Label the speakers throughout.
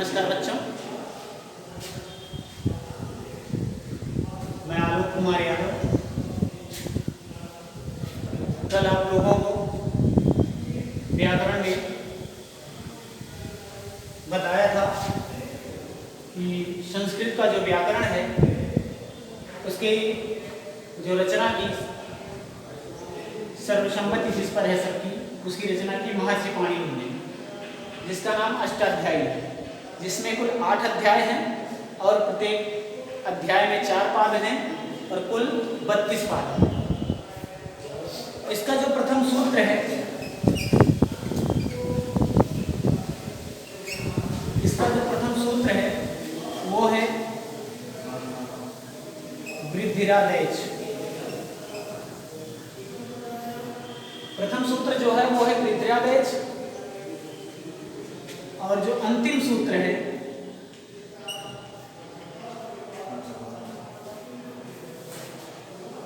Speaker 1: नमस्कार बच्चों, मैं आलोक कुमार यादव। कल आप लोगों को व्याकरण में बताया था कि संस्कृत का जो व्याकरण है उसकी जो रचना की सर्वसम्मति जिस पर है सबकी, उसकी रचना की महर्षि पाणिनि ने, जिसका नाम अष्टाध्यायी है, जिसमें कुल 8 अध्याय हैं और प्रत्येक अध्याय में 4 पाद हैं और कुल 32 पाद हैं। इसका जो प्रथम सूत्र है, वो है वृद्धिरादेश। प्रथम सूत्र जो है वो है वृद्धिरादेश, और जो अंतिम सूत्र है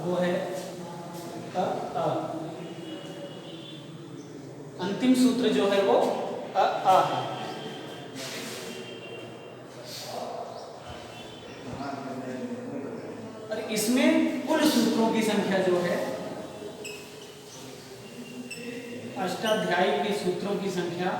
Speaker 1: वो है अंतिम सूत्र जो है वो है। और इसमें कुल सूत्रों की संख्या जो है, अष्टाध्यायी के सूत्रों की संख्या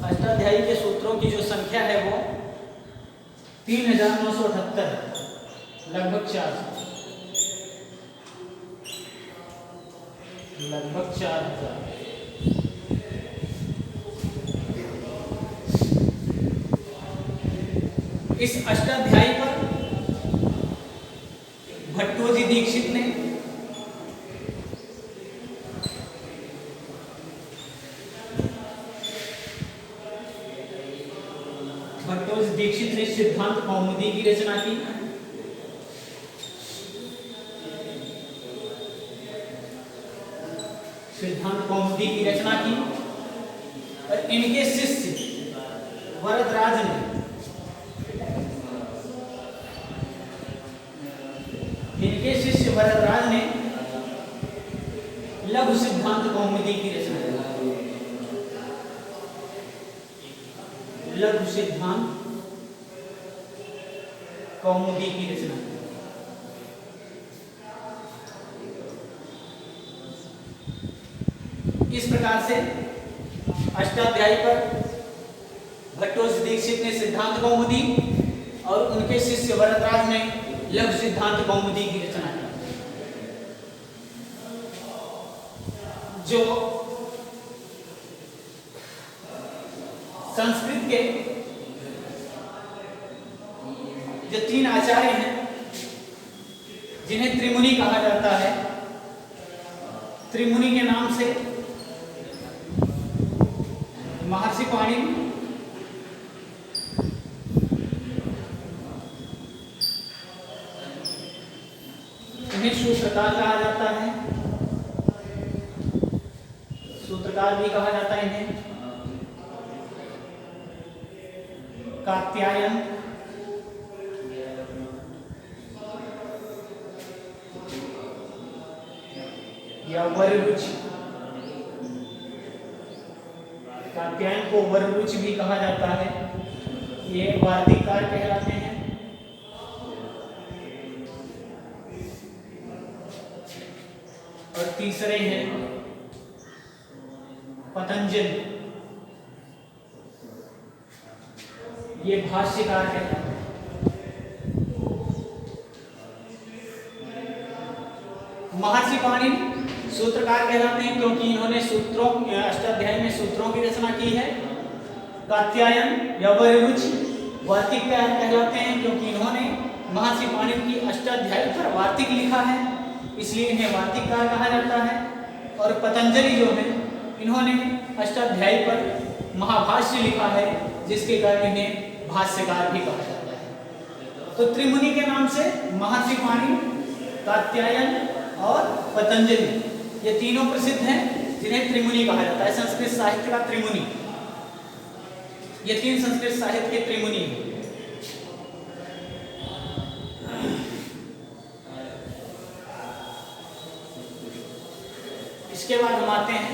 Speaker 1: अष्टाध्यायी के सूत्रों की जो संख्या है वो 3978 है, लगभग 4000। इस अष्टाध्यायी पर भट्टोजी दीक्षित ने सिद्धांत कौमुदी की रचना की। सिद्धांत कौमुदी की रचना की और इनके शिष्य वरदराज ने लघु सिद्धांत कौमुदी की रचना की। लघु सिद्धांत कौमुदी की रचना। इस प्रकार से अष्टाध्यायी पर भट्टोजी दीक्षित ने सिद्धांत कौमुदी और उनके शिष्य वरदराज ने लघु सिद्धांत कौमुदी की रचना की। जो संस्कृत के जो 3 आचार्य हैं, जिन्हें त्रिमुनि कहा जाता है, त्रिमुनि के नाम से महर्षि पाणिनि, इन्हें सूत्रकार कहा जाता है, सूत्रकार भी कहा जाता है इन्हें, कात्यायन, या वररुचि। कात्यायन को वररुचि भी कहा जाता है। ये वार्तिककार कहलाते हैं। और तीसरे हैं पतंजलि, ये भाष्यकार कहलाते हैं। महर्षि पाणिनि सूत्रकार कहलाते हैं क्योंकि इन्होंने सूत्रों अष्टाध्यायी में सूत्रों की रचना की है। कात्यायन या वररुचि वार्तिककार कहलाते हैं क्योंकि इन्होंने महर्षि पाणिनि की अष्टाध्यायी पर वार्तिक लिखा है, इसलिए इन्हें वार्तिककार कहा जाता है। और पतंजलि जो है, इन्होंने अष्टाध्यायी पर महाभाष्य लिखा है, जिसके कारण इन्हें भाष्यकार भी कहा जाता है। तो त्रिमुनि के नाम से महर्षि पाणिनि, कात्यायन और पतंजलि, ये तीनों प्रसिद्ध हैं, जिन्हें त्रिमुनि कहा जाता है। संस्कृत साहित्य का त्रिमुनि, ये 3 संस्कृत साहित्य के त्रिमुनि हैं। इसके बाद हम आते हैं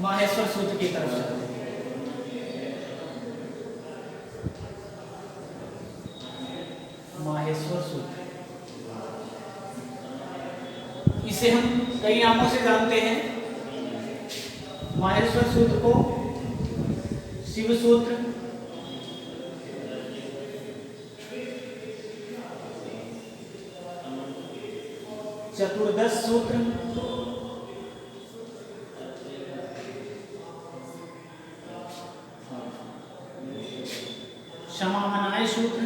Speaker 1: माहेश्वर सूत्र की तरफ चलते हैं। माहेश्वर सूत्र, इसे हम कई नामों से जानते हैं। माहेश्वर सूत्र को शिव सूत्र, चतुर्दश सूत्र, क्षमामनाय सूत्र,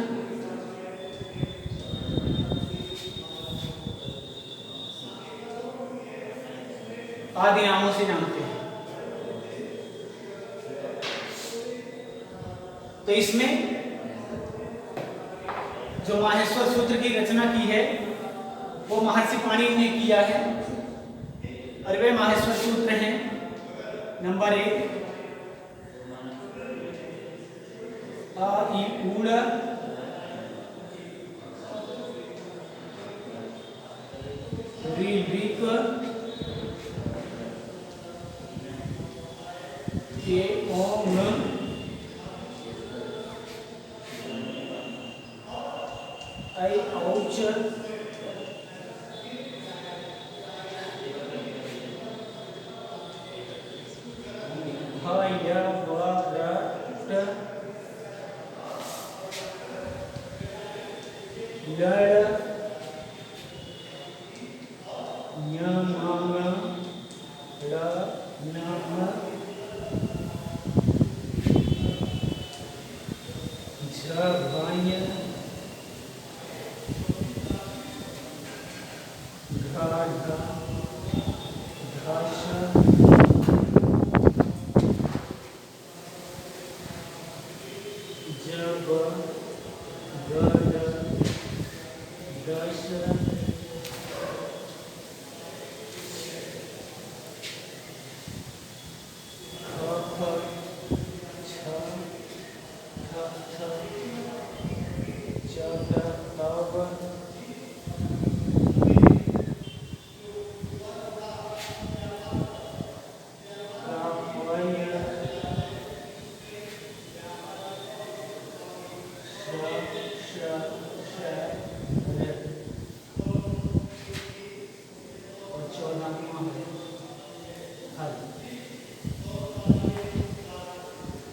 Speaker 1: आदि नामों से जानते हैं। तो इसमें जो माहेश्वर सूत्र की रचना की है वो महर्षि पाणिनि ने किया है, और वे माहेश्वर सूत्र हैं। नंबर 1, आ ई ऊड़ री ऋक के ओम ऐ औच ह य व र ट य ञ म ल न म झ भ ञ घ ढ ढ श ज ब ग ड द श ख ख छ ठ थ च ठ त ब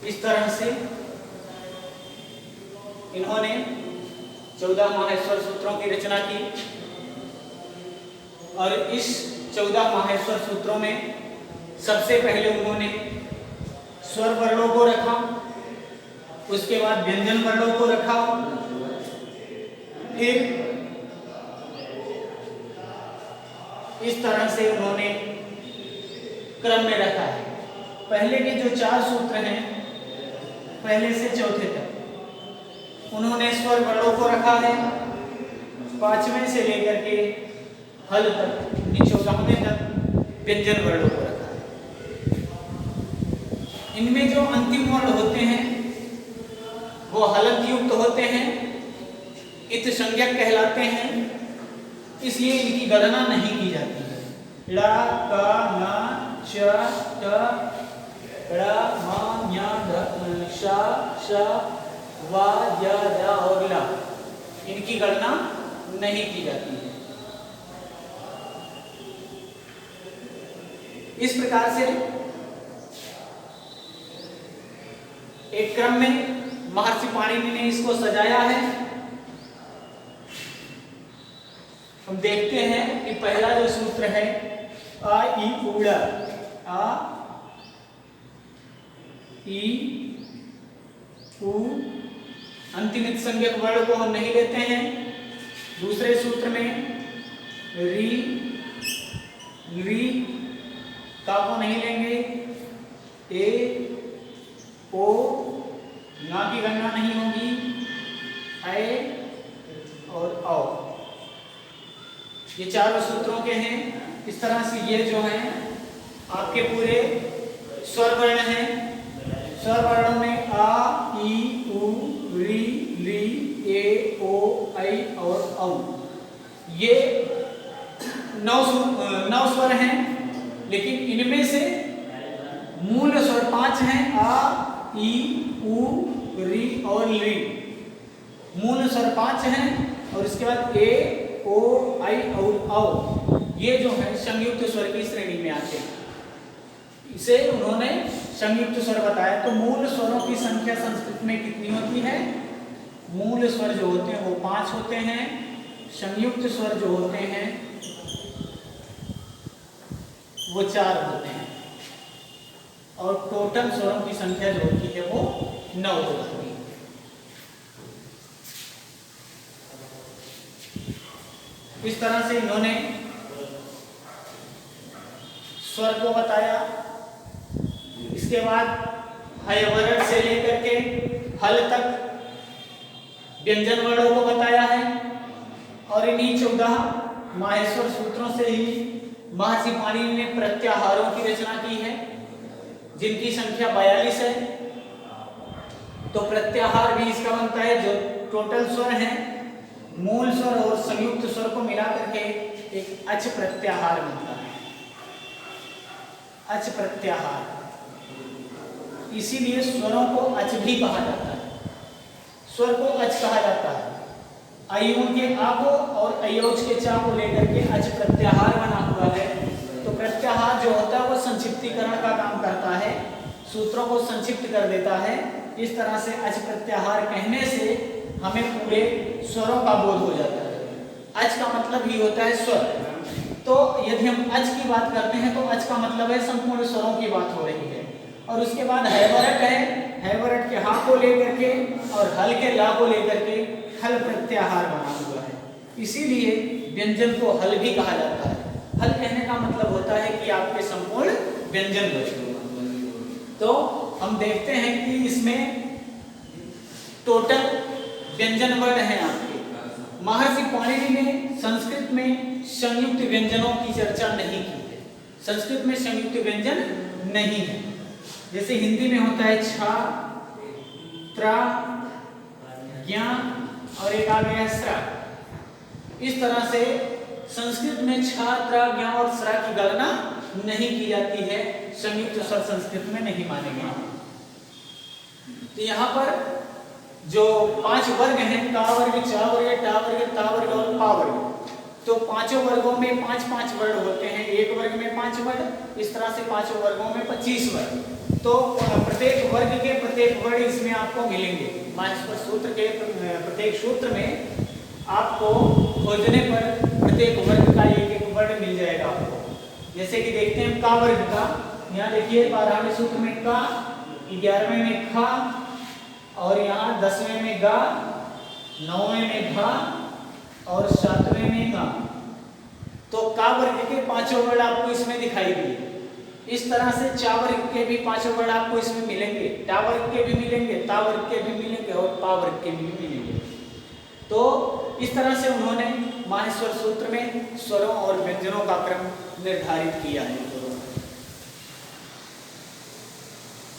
Speaker 1: इस तरह से इन्होंने 14 माहेश्वर सूत्रों की रचना की, और इस 14 माहेश्वर सूत्रों में सबसे पहले उन्होंने स्वर वर्णों को रखा, उसके बाद व्यंजन वर्णों को रखा, फिर इस तरह से उन्होंने क्रम में रखा है। पहले के जो 4 सूत्र हैं, पहले से चौथे तक उन्होंने स्वर वर्णों को रखा है, 5वें से लेकर के हल तक 14वें तक व्यंजन वर्णों को रखा है। इनमें जो अंतिम वर्ण होते हैं वो हलंत युक्त होते हैं, इत संज्ञक कहलाते हैं, इसलिए इनकी गणना नहीं की जाती है। ला का ना च ट ड़ म ञ ढ श श व य द और ला, इनकी गणना नहीं की जाती है। इस प्रकार से एक क्रम में महर्षि पाणिनि ने इसको सजाया है। हम देखते हैं कि पहला जो सूत्र है आ ई ऊड़, आ ई उ, अंतिम संज्ञक वर्ण को हम नहीं लेते हैं। दूसरे सूत्र में री री का को नहीं लेंगे, ए ओ ना की गणना नहीं होगी, ऐ और औ, ये चारों सूत्रों के हैं। इस तरह से ये जो हैं आपके पूरे स्वर वर्ण हैं। स्वर वर्णों में आ ई उ री ली ए ओ ऐ और औ, ये 9 स्वर हैं, लेकिन इनमें से मूल स्वर 5 हैं, आ ई उ री और ली। मूल स्वर 5 हैं और इसके बाद ए ओ ऐ और औ, ये जो है संयुक्त स्वर की श्रेणी में आते हैं। इसे उन्होंने संयुक्त स्वर बताया। तो मूल स्वरों की संख्या संस्कृत में कितनी होती है? मूल स्वर जो होते हैं वो 5 होते हैं, संयुक्त स्वर जो होते हैं वो 4 होते हैं, और टोटल स्वरों की संख्या जो होती है वो 9 होती है। इस तरह से इन्होंने स्वर को बताया। इसके बाद हयवरट से लेकर के हल तक व्यंजन वर्णों को बताया है, और इन्हीं 14 माहेश्वर सूत्रों से ही महर्षि पाणिनि ने प्रत्याहारों की रचना की है, जिनकी संख्या 42 है। तो प्रत्याहार भी इसका बनता है, जो टोटल स्वर हैं, मूल स्वर और संयुक्त स्वर को मिला करके एक अच प्रत्याहार बनता है। अच प्रत्याहार, इसीलिए स्वरों को अच भी कहा जाता है। स्वर को अच कहा जाता है। अयों के आ को और अयोज के चा को लेकर के अच प्रत्याहार बना हुआ है। तो प्रत्याहार जो होता है वो संक्षिप्तीकरण का काम करता है, सूत्रों को संक्षिप्त कर देता है। इस तरह से अच प्रत्याहार कहने से हमें पूरे स्वरों का बोध हो जाता है। अच का मतलब ही होता है स्वर। तो यदि हम अच की बात करते हैं तो अच का मतलब है संपूर्ण स्वरों की बात हो रही है। और उसके बाद हैवरट है, हैवरट के हा को लेकर के और हल के ला को लेकर के हल प्रत्याहार बना हुआ है। इसीलिए व्यंजन को हल भी कहा जाता है। हल कहने का मतलब होता है कि आपके संपूर्ण व्यंजन बचे। तो हम देखते हैं कि इसमें टोटल व्यंजन वर्ण हैं आपके। महर्षि पाणिनि ने संस्कृत में संयुक्त व्यंजनों की चर्चा नहीं की है। संस्कृत में संयुक्त व्यंजन नहीं है। जैसे हिंदी में होता है छ, त्र, ज्ञ और एक आ गया स्र। इस तरह से संस्कृत में छ, त्र, ज्ञ और स्र की गणना नहीं की जाती है। संयुक्त स्वर संस्कृत में नहीं माने गए। तो यहाँ पर जो 5 वर्ग हैं, का वर्ग, चा वर्ग, टा वर्ग, ता वर्ग और पा वर्ग, तो पांचों वर्गों में 5-5 वर्ण होते हैं। एक वर्ग में 5 वर्ण, इस तरह से पांचों वर्गों में 25 वर्ण। तो प्रत्येक वर्ग के प्रत्येक वर्ण इसमें आपको मिलेंगे। माहेश्वर सूत्र के प्रत्येक सूत्र में आपको खोजने पर प्रत्येक वर्ग का एक वर्ण मिल जाएगा आपको। जैसे कि देखते हैं का वर्ग का, यहाँ देखिए 12वें सूत्र में का, 11वें में खा, और यहाँ 10वें में गा, 9वें में घा और 7वें में गा। तो का वर्ग के 5 वर्ण आपको इसमें दिखाई दिए। इस तरह से चा वर्ग के भी 5 वर्ण आपको इसमें मिलेंगे, टा वर्ग के भी मिलेंगे, ता वर्ग के भी मिलेंगे और पा वर्ग के भी मिलेंगे। तो इस तरह से उन्होंने माहेश्वर सूत्र में स्वरों और व्यंजनों का क्रम निर्धारित किया है।